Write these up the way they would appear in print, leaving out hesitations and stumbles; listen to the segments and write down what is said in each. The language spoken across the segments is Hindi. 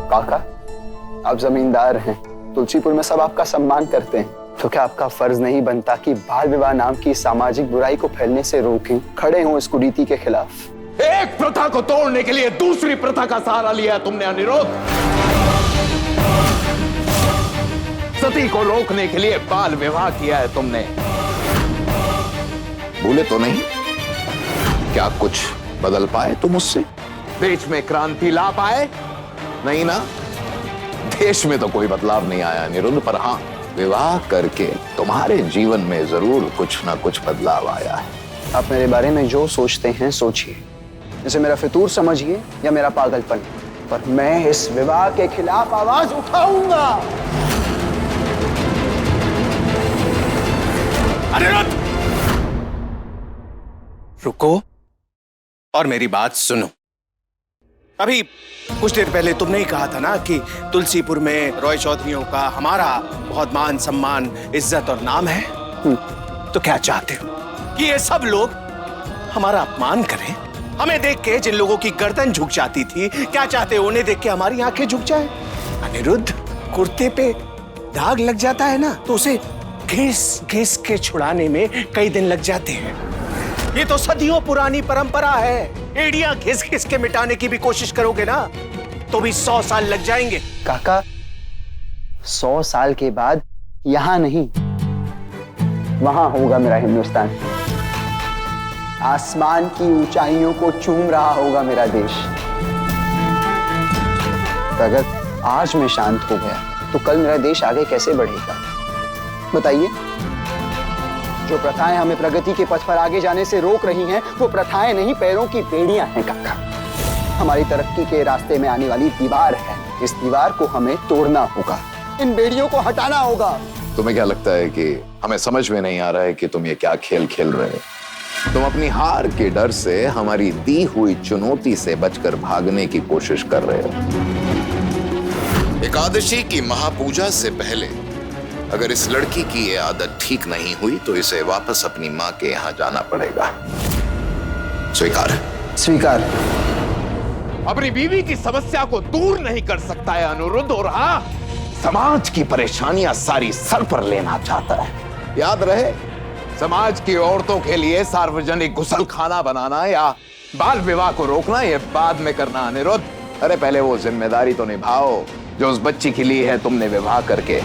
काका, आप जमींदार हैं, तुलसीपुर में सब आपका सम्मान करते हैं, तो क्या आपका फर्ज नहीं बनता कि बाल विवाह नाम की सामाजिक बुराई को फैलने से रोकें, खड़े हों इस कुरीति के खिलाफ? एक प्रथा को तोड़ने के लिए दूसरी प्रथा का सहारा लिया तुमने अनिरुद्ध। सती को रोकने के लिए बाल विवाह किया है तुमने। भूले तो नहीं? क्या कुछ बदल पाए तुम उससे? देश में क्रांति ला पाए? नहीं ना। देश में तो कोई बदलाव नहीं आया अनिरुद्ध, पर हाँ, विवाह करके तुम्हारे जीवन में जरूर कुछ ना कुछ बदलाव आया है। आप मेरे बारे में जो सोचते हैं सोचिए, जैसे मेरा फितूर समझिए या मेरा पागलपन, पर मैं इस विवाह के खिलाफ आवाज उठाऊंगा। अनिरुद्ध, रुको और मेरी बात सुनो। अभी कुछ देर पहले तुमने ही कहा था ना कि तुलसीपुर में रॉय चौधरियों का हमारा बहुत मान सम्मान, इज्जत और नाम है। तो क्या चाहते हो कि ये सब लोग हमारा अपमान करें? हमें देख के जिन लोगों की गर्दन झुक जाती थी, क्या चाहते हो उन्हें देख के हमारी आंखें झुक जाए? अनिरुद्ध, कुर्ते पे दाग लग जाता है ना, तो उसे घिस घिस के छुड़ाने में कई दिन लग जाते हैं। ये तो सदियों पुरानी परंपरा है। एड़ियां घिस घिस के मिटाने की भी कोशिश करोगे ना तो भी 100 साल लग जाएंगे। काका, 100 साल के बाद यहां नहीं, वहां होगा मेरा हिंदुस्तान। आसमान की ऊंचाइयों को चूम रहा होगा मेरा देश। तो अगर आज मैं शांत हो गया तो कल मेरा देश आगे कैसे बढ़ेगा? बताइए। जो प्रथाएं हमें प्रगति के पथ पर आगे जाने से रोक रही हैं, वो प्रथाएं नहीं, पैरों की बेड़ियां हैं काका। हमारी तरक्की के रास्ते में आने वाली दीवार है, इस दीवार को हमें तोड़ना होगा, इन बेड़ियों को हटाना होगा। तुम्हें क्या लगता है कि हमें समझ में नहीं आ रहा है कि तुम ये क्या खेल खेल रहे हो? तुम अपनी हार के डर से हमारी दी हुई चुनौती से बचकर भागने की कोशिश कर रहे हो। एकादशी की महापूजा से पहले अगर इस लड़की की ये आदत ठीक नहीं हुई तो इसे वापस अपनी माँ के यहाँ जाना पड़ेगा। स्वीकार? स्वीकार। अपनी बीवी की समस्या को दूर नहीं कर सकता है अनिरुद्ध, और हाँ, समाज की परेशानियां सारी सर पर लेना चाहता है। याद रहे, समाज की औरतों के लिए सार्वजनिक गुसलखाना बनाना या बाल विवाह को रोकना ये बाद में करना अनिरुद्ध। अरे पहले वो जिम्मेदारी तो निभाओ जो उस बच्ची के लिए है तुमने विवाह करके।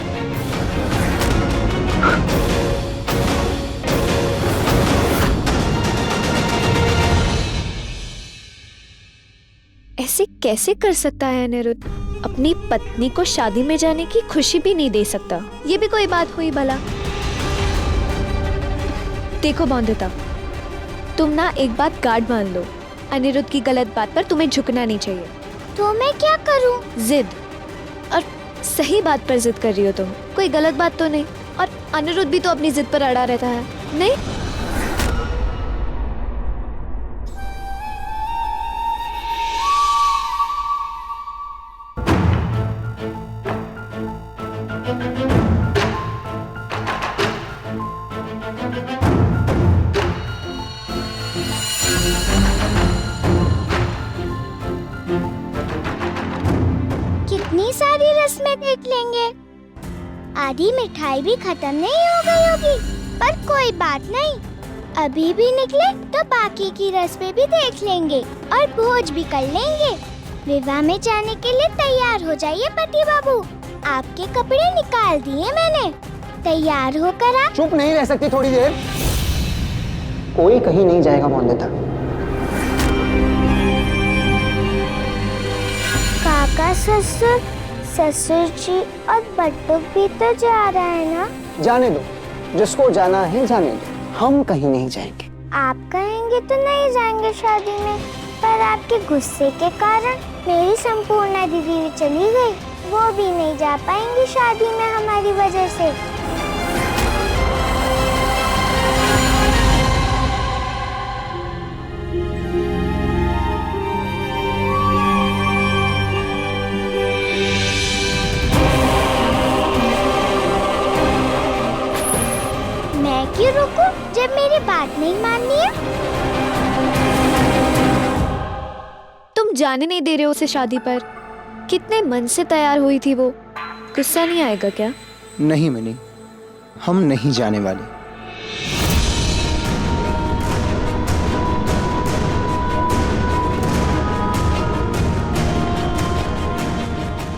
ऐसे कैसे कर सकता है अनिरुद्ध? अपनी पत्नी को शादी में जाने की खुशी भी नहीं दे सकता। ये भी कोई बात हुई भला? देखो बौंदता, तुम ना एक बात गार्ड मान लो, अनिरुद्ध की गलत बात पर तुम्हें झुकना नहीं चाहिए। तो मैं क्या करूं? जिद। और सही बात पर जिद कर रही हो तुम, कोई गलत बात तो नहीं। और अनिरुद्ध भी तो अपनी जिद पर अड़ा रहता है, नहीं? कितनी सारी रस्में देख लेंगे, आधी मिठाई भी खत्म नहीं हो गई होगी। पर कोई बात नहीं, अभी भी निकले तो बाकी की रस्में भी देख लेंगे और भोज भी कर लेंगे। विवाह में जाने के लिए तैयार हो जाइए पति बाबू, आपके कपड़े निकाल दिए मैंने, तैयार होकर आ। चुप नहीं रह सकती थोड़ी देर? कोई कहीं नहीं जाएगा बौंदता। काका, ससुर, ससुर जी और बट्टू भी तो जा रहा है ना? जाने दो, जिसको जाना है जाने दो, हम कहीं नहीं जाएंगे। आप कहेंगे तो नहीं जाएंगे शादी में, पर आपके गुस्से के कारण मेरी संपूर्णा दीदी भी चली गई, वो भी नहीं जा पाएंगी शादी में हमारी वजह से। मैं क्यों रुकूं जब मेरी बात नहीं माननी है? तुम जाने नहीं दे रहे हो उसे शादी पर, कितने मन से तैयार हुई थी वो, गुस्सा नहीं आएगा क्या? नहीं मनी, हम नहीं जाने वाले।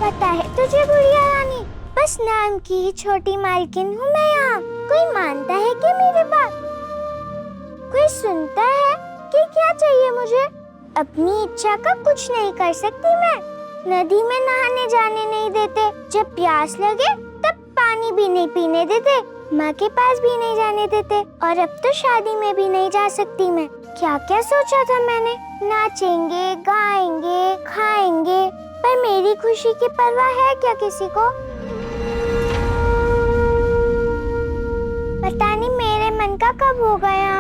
पता है तुझे बुढ़िया रानी, बस नाम की ही छोटी मालकिन हूँ मैं यहाँ। कोई मानता है कि मेरी बात? कोई सुनता है कि क्या चाहिए मुझे? अपनी इच्छा का कुछ नहीं कर सकती मैं। नदी में नहाने जाने नहीं देते, जब प्यास लगे तब पानी भी नहीं पीने देते, माँ के पास भी नहीं जाने देते, और अब तो शादी में भी नहीं जा सकती मैं। क्या क्या सोचा था मैंने, नाचेंगे गाएंगे खाएंगे, पर मेरी खुशी की परवाह है क्या किसी को? पता नहीं मेरे मन का कब हो गया।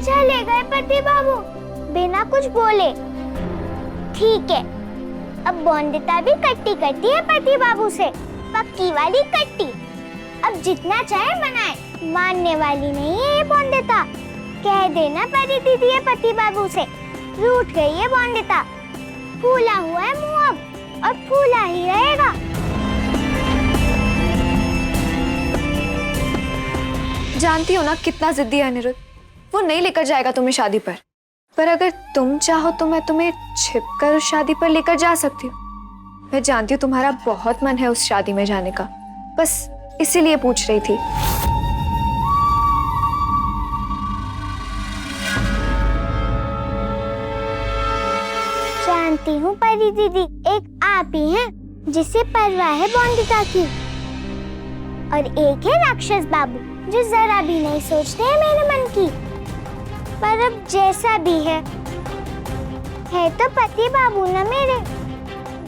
चले गए पति बाबू बिना कुछ बोले। ठीक है, अब बॉन्दिता भी कट्टी करती है पति बाबू से, पक्की वाली कट्टी। अब जितना चाहे मनाए, मानने वाली नहीं है ये बॉन्दिता। कह देना परी दीदी है पति बाबू से, रूठ गई है बॉन्दिता। फूला हुआ है मुंह अब, और फूला ही रहेगा। जानती हो ना कितना जिद्दी है अनिरुद्ध, वो नहीं लेकर जाएगा तुम्हें शादी पर अगर तुम चाहो तो मैं तुम्हें छिपकर उस शादी पर लेकर जा सकती हूँ। मैं जानती हूँ तुम्हारा बहुत मन है उस शादी में जाने का, बस इसीलिए पूछ रही थी। जानती हूँ परी दीदी, एक आप ही हैं जिसे परवाह है बॉन्दिता की, और एक है राक्षस बाबू जो जरा भी नहीं सोचते हैं मेरे मन की। पर अब जैसा भी है तो पति बाबू ना मेरे,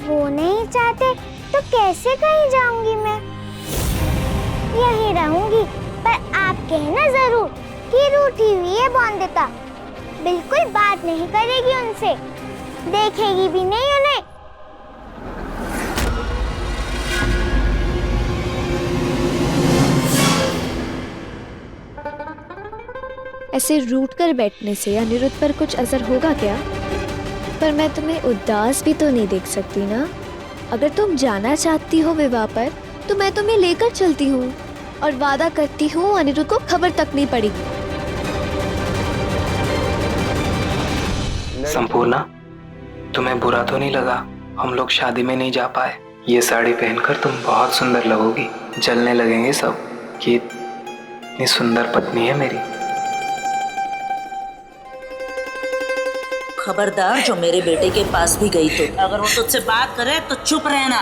वो नहीं चाहते तो कैसे कहीं जाऊंगी मैं? यहीं रहूंगी, पर आप कहना जरूर कि रूठी हुई है बॉन्दिता, बिल्कुल बात नहीं करेगी उनसे, देखेगी भी नहीं उन्हें। ऐसे रूठ कर बैठने से अनिरुद्ध पर कुछ असर होगा क्या? पर मैं तुम्हें उदास भी तो नहीं देख सकती ना। अगर तुम जाना चाहती हो विवाह पर तो मैं तुम्हें लेकर चलती हूँ, और वादा करती हूँ अनिरुद्ध को खबर तक नहीं पड़ेगी। संपूर्णा, तुम्हें बुरा तो नहीं लगा हम लोग शादी में नहीं जा पाए? ये साड़ी पहनकर तुम बहुत सुंदर लगोगी, जलने लगेंगे सब कि इतनी सुंदर पत्नी है मेरी। खबरदार जो मेरे बेटे के पास भी गई तो अगर वो तुझसे बात करे तो चुप रहना,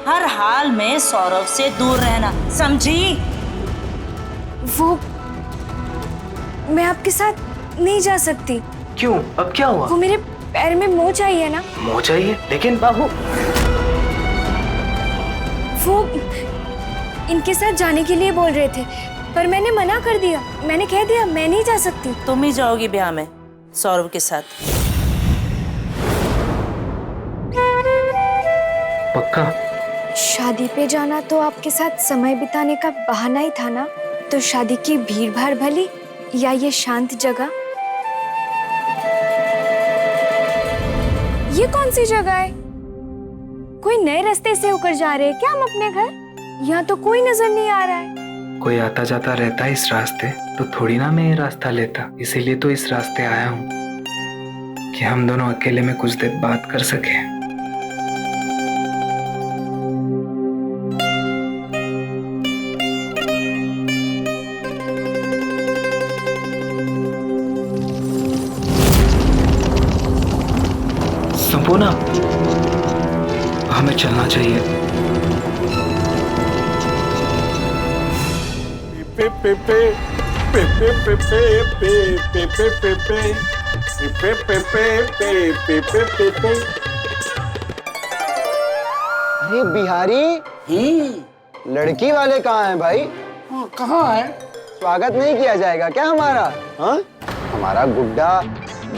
हर हाल में सौरभ से दूर रहना, समझी? वो मैं आपके साथ नहीं जा सकती। क्यों, अब क्या हुआ? वो मेरे पैर में मोच आई है ना। मोच आई है? लेकिन बाबू, वो इनके साथ जाने के लिए बोल रहे थे, पर मैंने मना कर दिया। मैंने कह दिया मैं नहीं जा सकती। तुम ही जाओगी ब्याह में सौरभ के साथ? पक्का? शादी पे जाना तो आपके साथ समय बिताने का बहाना ही था ना, तो शादी की भीड़ भाड़ भली या ये शांत जगह? ये कौन सी जगह है? कोई नए रास्ते से होकर जा रहे हैं क्या हम अपने घर? यहाँ तो कोई नजर नहीं आ रहा है। कोई आता जाता रहता है इस रास्ते, तो थोड़ी ना मैं ये रास्ता लेता, इसीलिए तो इस रास्ते आया हूँ कि हम दोनों अकेले में कुछ देर बात कर सके। संपूर्णा, हमें चलना चाहिए। पे पे पे पे पे पे पे पे पे पे पे पे पे पे पे। अरे बिहारी, लड़की वाले कहाँ हैं भाई? कहाँ है? स्वागत नहीं किया जाएगा क्या हमारा? हाँ, हमारा गुड्डा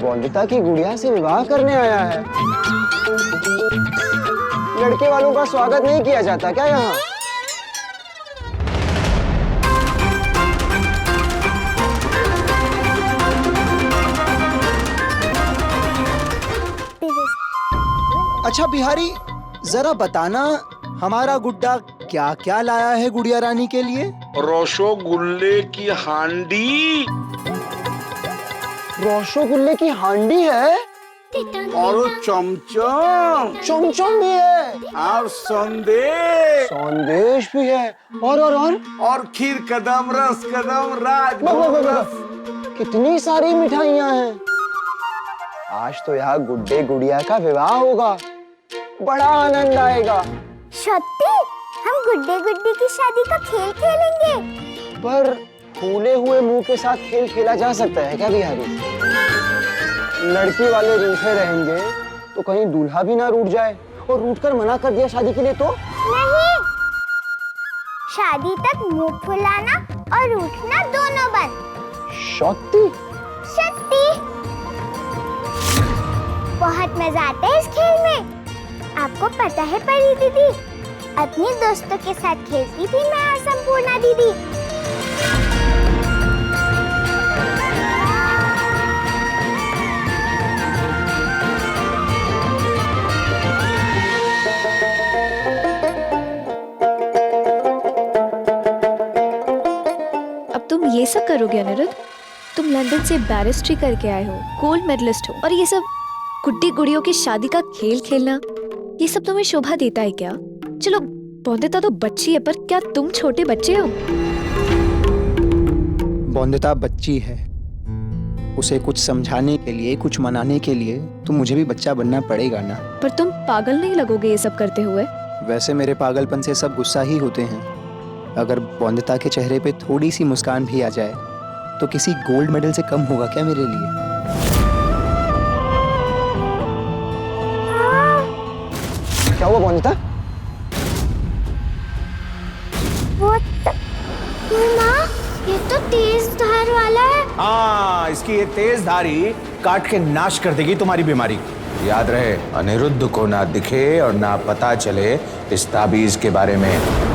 बॉन्दिता की गुड़िया से विवाह करने आया है। लड़के वालों का स्वागत नहीं किया जाता क्या यहाँ? अच्छा बिहारी, जरा बताना हमारा गुड्डा क्या क्या लाया है गुड़िया रानी के लिए? रसोगुल्ले की हांडी। रसोगुल्ले की हांडी है और चमचम। चमचम भी है और संदेश। संदेश भी है और खीर कदम, रस कदम, कितनी सारी मिठाइयाँ हैं। आज तो यहाँ गुड्डे गुड़िया का विवाह होगा, बड़ा आनंद आएगा। सत्ती, हम गुड्डे गुड्डी की शादी का खेल खेलेंगे। पर फूले हुए मुंह के साथ खेल खेला जा सकता है क्या बिहारी? लड़की वाले रूठे रहेंगे तो कहीं दूल्हा भी ना रूठ जाए, और रूठ कर मना कर दिया शादी के लिए तो? नहीं, शादी तक मुंह फुलाना और रूठना दोनों बंद। सत्ती? सत्ती, बहुत मजा आता है इस खेल में। आपको पता है परी दीदी, अपने दोस्तों के साथ खेलती थी मैं और संपूर्णा दीदी। अब तुम ये सब करोगे अनिरुद्ध? तुम लंदन से बैरिस्ट्री करके आए हो, गोल्ड मेडलिस्ट हो, और ये सब गुड्डी गुड़ियों की शादी का खेल खेलना, ये सब तुम्हें शोभा देता है क्या? चलो बॉन्दिता तो बच्ची है, पर क्या तुम छोटे बच्चे हो? बॉन्दिता बच्ची है, उसे कुछ समझाने के लिए, कुछ मनाने के लिए तो मुझे भी बच्चा बनना पड़ेगा ना। पर तुम पागल नहीं लगोगे ये सब करते हुए? वैसे मेरे पागलपन से सब गुस्सा ही होते हैं। अगर बॉन्दिता के चेहरे पे थोड़ी सी मुस्कान भी आ जाए तो किसी गोल्ड मेडल से कम होगा क्या मेरे लिए? क्या हुआ बॉन्दिता? माँ, ये तो तेज धार वाला है। हाँ, इसकी ये तेज धारी काट के नाश कर देगी तुम्हारी बीमारी। याद रहे, अनिरुद्ध को ना दिखे और ना पता चले इस ताबीज के बारे में।